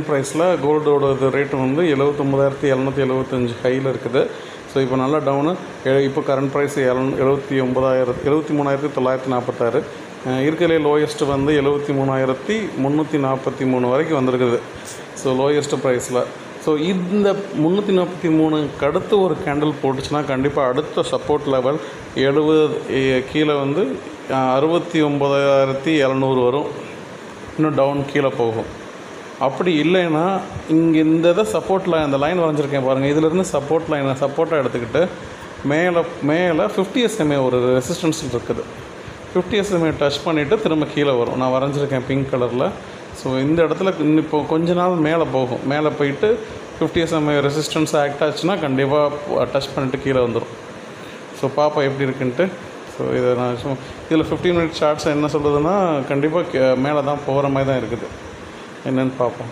ப்ரைஸில் கோல்டோட ரேட்டு வந்து 79,775 ஹையில் இருக்குது. ஸோ இப்போ நல்லா டவுனு. இப்போ கரண்ட் ப்ரைஸ் 73,946. இருக்கிறதுலே லோயஸ்ட்டு வந்து 73,343 வரைக்கும் வந்திருக்குது. ஸோ லோயஸ்ட்டு ப்ரைஸில். ஸோ இந்த 343க்கு அடுத்து ஒரு கேண்டில் போட்டுச்சுன்னா கண்டிப்பாக அடுத்த சப்போர்ட் லெவல் 70 கீழே வந்து 69,700 வரும். இன்னும் டவுன் கீழே போகும். அப்படி இல்லைன்னா இங்கே இந்த இதை சப்போர்ட்டில் இந்த லைன் வரைஞ்சிருக்கேன் பாருங்கள். இதிலேருந்து சப்போர்ட்டாக எடுத்துக்கிட்டு மேலே 50 SMA ஒரு ரெசிஸ்டன்ஸ் இருக்குது. 50 SMA டச் பண்ணிவிட்டு திரும்ப கீழே வரும். நான் வரைஞ்சிருக்கேன் பிங்க் கலரில். ஸோ இந்த இடத்துல இப்போ கொஞ்ச நாள் மேலே போகும். மேலே போயிட்டு 50 SMA ரெசிஸ்டன்ஸ் ஆக்ட் ஆச்சுன்னா கண்டிப்பாக டச் பண்ணிவிட்டு கீழே வந்துடும். ஸோ பார்ப்போம் எப்படி இருக்குன்ட்டு. ஸோ இதை நான் இதில் 15 மினிட் சார்ட்ஸ் என்ன சொல்லுதுன்னா கண்டிப்பாக மேலே தான் போகிற மாதிரி தான் இருக்குது. என்னென்னு பார்ப்போம்.